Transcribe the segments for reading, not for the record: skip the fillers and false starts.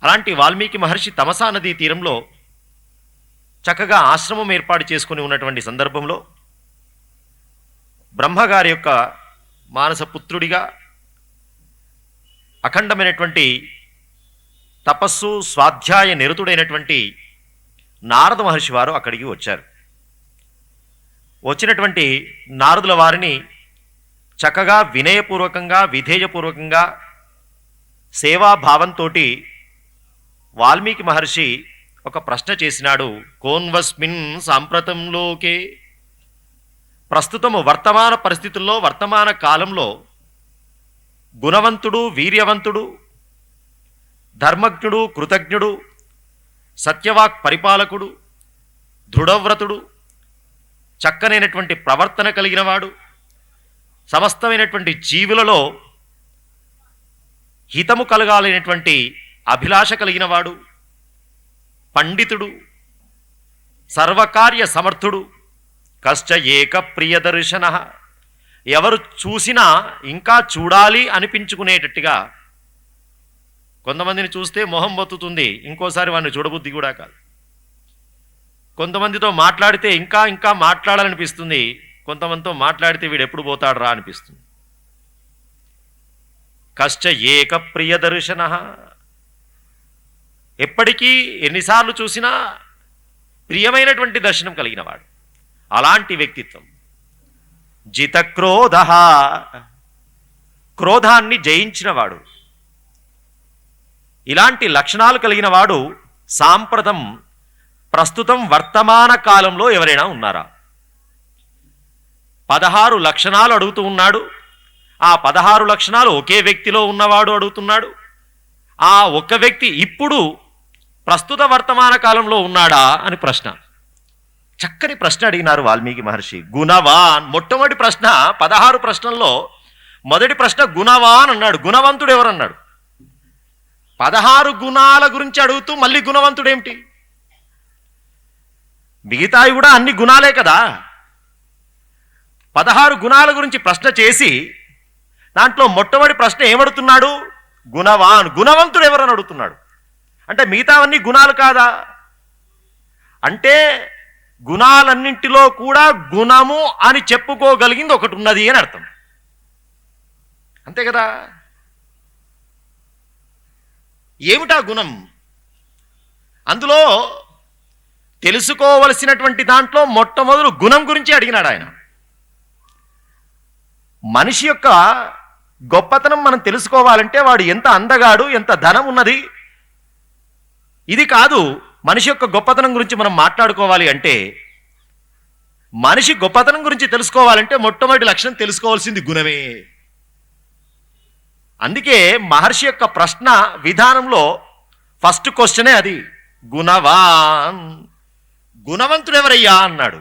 అలాంటి వాల్మీకి మహర్షి తమసా నదీ తీరంలో చక్కగా ఆశ్రమం ఏర్పాటు చేసుకుని ఉన్నటువంటి సందర్భంలో బ్రహ్మగారి యొక్క మానసపుత్రుడిగా అఖండమైనటువంటి తపస్సు స్వాధ్యాయ నిరతుడైనటువంటి నారద మహర్షి వారు అక్కడికి వచ్చారు. వచ్చినటువంటి నారదుల వారిని చక్కగా వినయపూర్వకంగా విధేయపూర్వకంగా సేవాభావంతో వాల్మీకి మహర్షి ఒక ప్రశ్న చేసినాడు. కోన్వస్మిన్ సాంప్రతంలోకే, ప్రస్తుతము వర్తమాన పరిస్థితుల్లో వర్తమాన కాలంలో గుణవంతుడు, వీర్యవంతుడు, ధర్మజ్ఞుడు, కృతజ్ఞుడు, సత్యవాక్ పరిపాలకుడు, దృఢవ్రతుడు, చక్కనైనటువంటి ప్రవర్తన కలిగినవాడు, సమస్తమైనటువంటి జీవులలో హితము కలగాలనేటువంటి అభిలాష కలిగినవాడు, పండితుడు, సర్వకార్య సమర్థుడు, కశ్చ ఏక ప్రియదర్శన, ఎవరు చూసినా ఇంకా చూడాలి అనిపించుకునేటట్టుగా, కొంతమందిని చూస్తే మొహం బొత్తుతుంది, ఇంకోసారి వాడిని చూడబుద్ధి కూడా కాదు. కొంతమందితో మాట్లాడితే ఇంకా ఇంకా మాట్లాడాలనిపిస్తుంది, కొంతమందితో మాట్లాడితే వీడు ఎప్పుడు పోతాడు రా అనిపిస్తుంది. కశ్చ ఏక ప్రియదర్శన, ఎప్పటికీ ఎన్నిసార్లు చూసినా ప్రియమైనటువంటి దర్శనం కలిగినవాడు. అలాంటి వ్యక్తిత్వం. జితక్రోధ, క్రోధాన్ని జయించినవాడు. ఇలాంటి లక్షణాలు కలిగిన వాడు సాంప్రతం, ప్రస్తుతం వర్తమాన కాలంలో ఎవరైనా ఉన్నారా? 16 లక్షణాలు అడుగుతూ ఉన్నాడు. ఆ 16 లక్షణాలు ఒకే వ్యక్తిలో ఉన్నవాడు అడుగుతున్నాడు. ఆ ఒక్క వ్యక్తి ఇప్పుడు ప్రస్తుత వర్తమాన కాలంలో ఉన్నాడా అని ప్రశ్న. చక్కని ప్రశ్న అడిగినారు వాల్మీకి మహర్షి. గుణవాన్, మొట్టమొదటి ప్రశ్న 16 ప్రశ్నల్లో మొదటి ప్రశ్న గుణవాన్ అన్నాడు. గుణవంతుడు ఎవరన్నాడు? 16 గుణాల గురించి అడుగుతూ మళ్ళీ గుణవంతుడు ఏమిటి? మిగతావి కూడా అన్ని గుణాలే కదా. 16 గుణాల గురించి ప్రశ్న చేసి దాంట్లో మొట్టమొదటి ప్రశ్న ఏమడుతున్నాడు? గుణవాన్, గుణవంతుడు ఎవరని అడుగుతున్నాడు. అంటే మిగతావన్నీ గుణాలు కాదా? అంటే గుణాలన్నింటిలో కూడా గుణము అని చెప్పుకోగలిగింది ఒకటి ఉన్నది అని అర్థం. అంతే కదా. ఏమిటా గుణం? అందులో తెలుసుకోవలసినటువంటి దాంట్లో మొట్టమొదలు గుణం గురించి అడిగినాడు ఆయన. మనిషి యొక్క గొప్పతనం మనం తెలుసుకోవాలంటే వాడు ఎంత అందగాడు, ఎంత ధనం ఉన్నది, ఇది కాదు. మనిషి యొక్క గొప్పతనం గురించి మనం మాట్లాడుకోవాలి అంటే, మనిషి గొప్పతనం గురించి తెలుసుకోవాలంటే మొట్టమొదటి లక్షణం తెలుసుకోవాల్సింది గుణమే. అందుకే మహర్షి యొక్క ప్రశ్న విధానంలో ఫస్ట్ క్వశ్చనే అది. గుణవాన్, గుణవంతుడు ఎవరయ్యా అన్నాడు.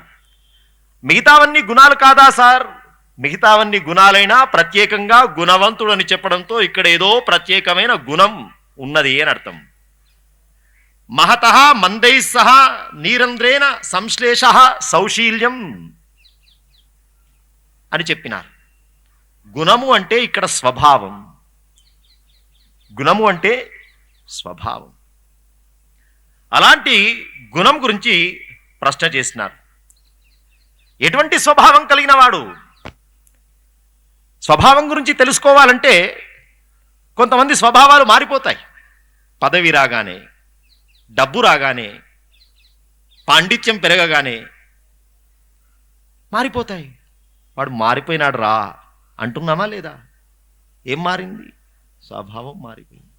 మిగతావన్నీ గుణాలు కాదా సార్? మిగతావన్నీ గుణాలైనా ప్రత్యేకంగా గుణవంతుడు అని చెప్పడంతో ఇక్కడ ఏదో ప్రత్యేకమైన గుణం ఉన్నది అని అర్థం. మహతః మందైః సహ నీరంధ్రేణ సంశ్లేష సౌశీల్యం అని చెప్పినారు. గుణము అంటే ఇక్కడ స్వభావం. గుణము అంటే స్వభావం. అలాంటి గుణం గురించి ప్రశ్న చేసినారు. ఎటువంటి స్వభావం కలిగిన వాడు? స్వభావం గురించి తెలుసుకోవాలంటే కొంతమంది స్వభావాలు మారిపోతాయి. పదవి రాగానే, డబ్బు రాగానే, పాండిత్యం పెరగగానే మారిపోతాయి. వాడు మారిపోయినాడు రా అంటున్నామా లేదా? ఏం మారింది? స్వభావం మారిపోయింది.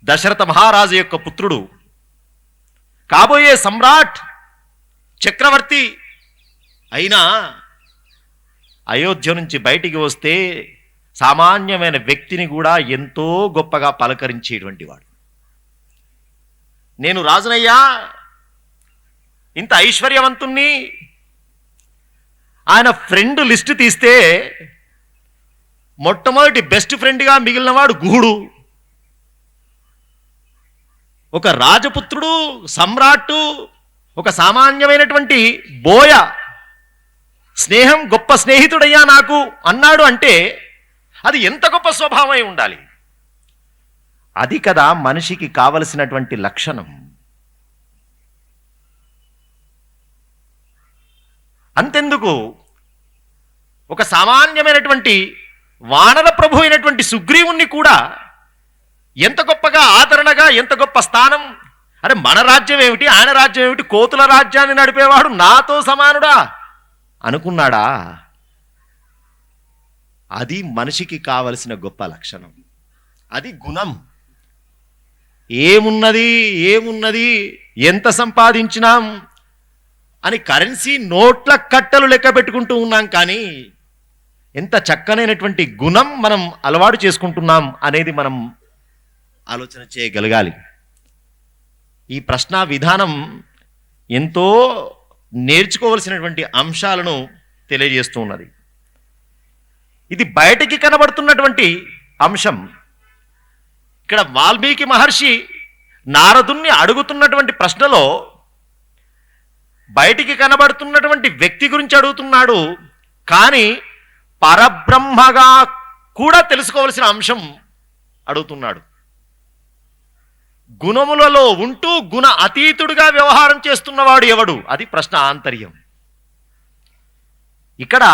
దశరథ మహారాజు యొక్క పుత్రుడు, కాబోయే సమ్రాట్, చక్రవర్తి అయినా అయోధ్య నుంచి బయటికి వస్తే సామాన్యమైన వ్యక్తిని కూడా ఎంతో గొప్పగా పలకరించేటువంటి వాడు. నేను రాజునయ్యా, ఇంత ఐశ్వర్యవంతుణ్ణి. ఆయన ఫ్రెండ్ లిస్ట్ తీస్తే మొట్టమొదటి బెస్ట్ ఫ్రెండ్గా మిగిలినవాడు గుహుడు. ఒక రాజపుత్రుడు, సమ్రాట్టు, ఒక సామాన్యమైనటువంటి బోయ స్నేహం, గొప్ప స్నేహితుడయ్యా నాకు అన్నాడు అంటే అది ఎంత గొప్ప స్వభావమై ఉండాలి. అది కదా మనిషికి కావలసినటువంటి లక్షణం. అంతెందుకు, ఒక సామాన్యమైనటువంటి వానర ప్రభు అయినటువంటి సుగ్రీవుణ్ణి కూడా ఎంత గొప్పగా ఆదరణగా, ఎంత గొప్ప స్థానం. అరే మన రాజ్యం ఏమిటి, ఆయన రాజ్యం ఏమిటి, కోతుల రాజ్యాన్ని నడిపేవాడు నాతో సమానుడా అనుకున్నాడా? అది మనిషికి కావలసిన గొప్ప లక్షణం, అది గుణం. ఏమున్నది ఎంత సంపాదించినాం అని కరెన్సీ నోట్ల కట్టలు లెక్క పెట్టుకుంటూ ఉన్నాం, కానీ ఎంత చక్కనైనటువంటి గుణం మనం అలవాటు చేసుకుంటున్నాం అనేది మనం ఆలోచన చేయగలగాలి. ఈ ప్రశ్న విధానం ఎంతో నేర్చుకోవలసినటువంటి అంశాలను తెలియజేస్తూ ఉన్నది. ఇది బయటికి కనబడుతున్నటువంటి అంశం. ఇక్కడ వాల్మీకి మహర్షి నారదుణ్ణి అడుగుతున్నటువంటి ప్రశ్నలో బయటికి కనబడుతున్నటువంటి వ్యక్తి గురించి అడుగుతున్నాడు, కానీ పరబ్రహ్మగా కూడా తెలుసుకోవలసిన అంశం అడుగుతున్నాడు. గుణములలో ఉంటూ గుణ అతీతుడిగా వ్యవహారం చేస్తున్నవాడు ఎవడు? అది ప్రశ్న ఆంతర్యం. ఇక్కడ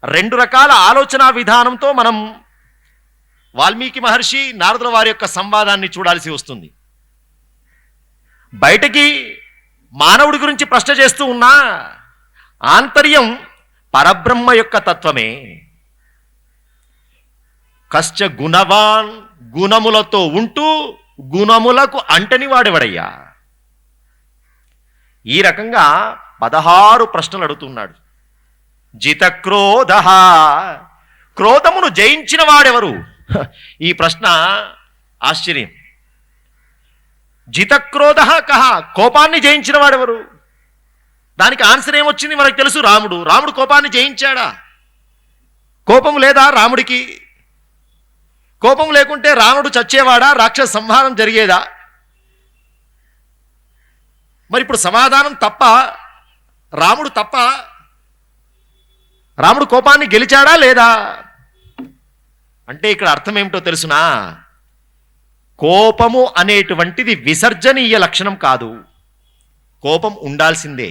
రెండు రకాల ఆలోచన విధానంతో మనం వాల్మీకి మహర్షి నారదుల వారి యొక్క సంవాదాన్ని చూడాల్సి వస్తుంది. బయటకి మానవుడి గురించి ప్రశ్న చేస్తూ ఉన్నా ఆంతర్యం పరబ్రహ్మ యొక్క తత్వమే. కశ్చ గుణవాన్, గుణములతో ఉంటూ గుణములకు అంటని వాడెవడయ్యా? ఈ రకంగా 16 ప్రశ్నలు అడుగుతున్నాడు. జితక్రోధ, క్రోధమును జయించిన వాడెవరు? ఈ ప్రశ్న ఆశ్చర్యం. జితక్రోధ కహ, కోపాన్ని జయించిన వాడెవరు? దానికి ఆన్సర్ ఏమొచ్చింది మనకు తెలుసు, రాముడు. రాముడు కోపాన్ని జయించాడా? కోపం లేదా రాముడికి? కోపం లేకుంటే రాముడు చచ్చేవాడా? రాక్షస సంహారం జరిగేదా? మరి ఇప్పుడు సమాధానం తప్ప, రాముడు తప్ప. రాముడు కోపాన్ని గెలిచాడా లేదా అంటే ఇక్కడ అర్థం ఏమిటో తెలుసునా? కోపము అనేటువంటిది విసర్జనీయ లక్షణం కాదు, కోపం ఉండాల్సిందే.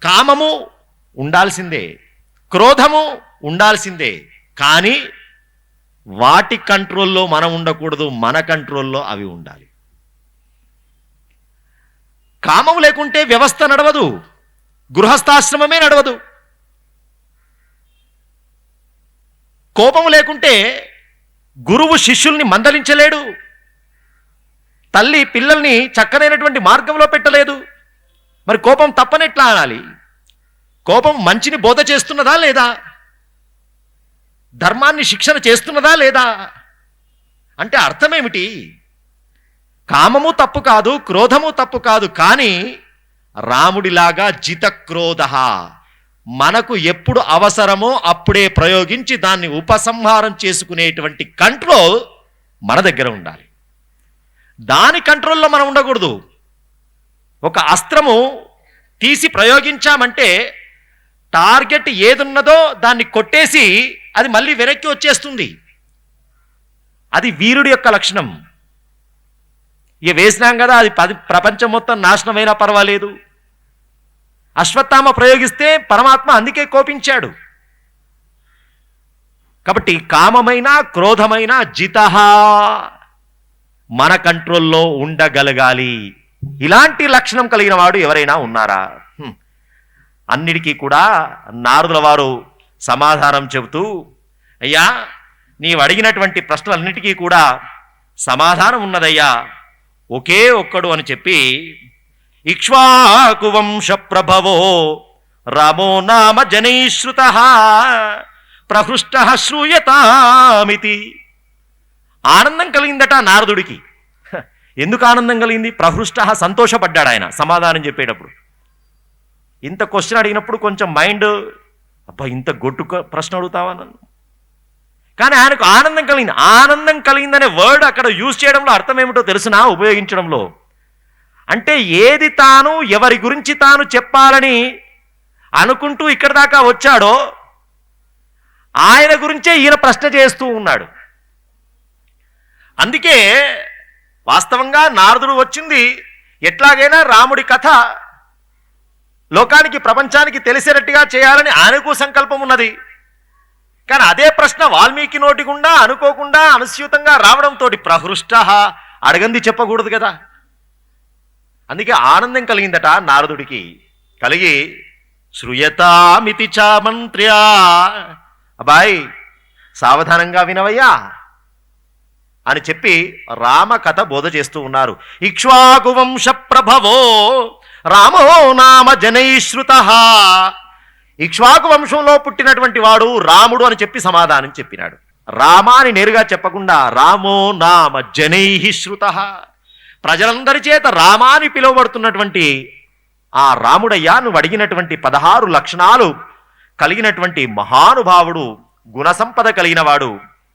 కామము ఉండాల్సిందే, క్రోధము ఉండాల్సిందే, కానీ వాటి కంట్రోల్లో మనం ఉండకూడదు, మన కంట్రోల్లో అవి ఉండాలి. కామం లేకుంటే వ్యవస్థ నడవదు, గృహస్థాశ్రమమే నడవదు. కోపం లేకుంటే గురువు శిష్యుల్ని మందలించలేడు, తల్లి పిల్లల్ని చక్కనైనటువంటి మార్గంలో పెట్టలేదు. మరి కోపం తప్పనెట్లా అనాలి? కోపం మంచిని బోధ చేస్తున్నదా లేదా? ధర్మాన్ని శిక్షణ చేస్తున్నదా లేదా? అంటే అర్థమేమిటి? కామము తప్పు కాదు, క్రోధము తప్పు కాదు, కానీ రాముడిలాగా జితక్రోధ, మనకు ఎప్పుడు అవసరమో అప్పుడే ప్రయోగించి దాన్ని ఉపసంహారం చేసుకునేటువంటి కంట్రోల్ మన దగ్గర ఉండాలి. దాని కంట్రోల్లో మనం ఉండకూడదు. ఒక అస్త్రము తీసి ప్రయోగించామంటే టార్గెట్ ఏదున్నదో దాన్ని కొట్టేసి అది మళ్ళీ వెనక్కి వచ్చేస్తుంది. అది వీరుడి యొక్క లక్షణం. ఇక వేసినాం కదా, అది ప్రపంచం మొత్తం నాశనమైనా పర్వాలేదు. అశ్వత్థామ ప్రయోగిస్తే పరమాత్మ అందుకే కోపించాడు. కాబట్టి కామమైన క్రోధమైన జితః మన కంట్రోల్లో ఉండగలగాలి. ఇలాంటి లక్షణం కలిగిన వాడు ఎవరైనా ఉన్నారా? అన్నిటికీ కూడా నారదుల వారు సమాధానం చెబుతూ, అయ్యా నీవు అడిగినటువంటి ప్రశ్నలన్నిటికీ కూడా సమాధానం ఉన్నదయ్యా, ఒకే ఒక్కడు అని చెప్పి, ఇక్ష్వాకు వంశ ప్రభవో రామో నామ జనైశ్రుత ప్రహృష్ట శ్రూయతామితి. ఆనందం కలిగిందట నారదుడికి. ఎందుకు ఆనందం కలిగింది? ప్రహృష్ట, సంతోషపడ్డాడు ఆయన సమాధానం చెప్పేటప్పుడు. ఇంత క్వశ్చన్ అడిగినప్పుడు కొంచెం మైండ్, అబ్బా ఇంత గొడ్డు ప్రశ్న అడుగుతావా నన్ను, కానీ ఆయనకు ఆనందం కలిగింది. ఆనందం కలిగిందనే వర్డ్ అక్కడ యూజ్ చేయడంలో అర్థం ఏమిటో తెలుసునా? ఉపయోగించడంలో అంటే ఏది తాను ఎవరి గురించి తాను చెప్పాలని అనుకుంటూ ఇక్కడ దాకా వచ్చాడో ఆయన గురించే ఈయన ప్రశ్న చేస్తూ ఉన్నాడు. అందుకే వాస్తవంగా నారదుడు వచ్చింది ఎట్లాగైనా రాముడి కథ లోకానికి ప్రపంచానికి తెలిసేటట్టుగా చేయాలని ఆయనకు సంకల్పం ఉన్నది. కానీ అదే ప్రశ్న వాల్మీకి నోటి గుండా అనుకోకుండా అనుస్యూతంగా రావడంతో ప్రహృష్ట అడగంది చెప్పకూడదు కదా. అందుకే ఆనందం కలిగిందట నారదుడికి. కలిగి శ్రూయతామితి చ మంత్ర్యా, అబ్బాయి సావధానంగా వినవయ్యా అని చెప్పి రామకథ బోధ చేస్తూ ఉన్నారు. ఇక్ష్వాకు వంశ ప్రభవో రామో నామ జనైశ్రుత, ఇక్ష్వాకు వంశంలో పుట్టినటువంటి వాడు రాముడు అని చెప్పి సమాధానం చెప్పినాడు. రామాని నేరుగా చెప్పకుండా రామో నామ జనైః శ్రుత, ప్రజలందరి చేత రామాని పిలువబడుతున్నటువంటి ఆ రాముడయ్యా నువ్వు అడిగినటువంటి 16 లక్షణాలు కలిగినటువంటి మహానుభావుడు, గుణసంపద కలిగిన వాడు.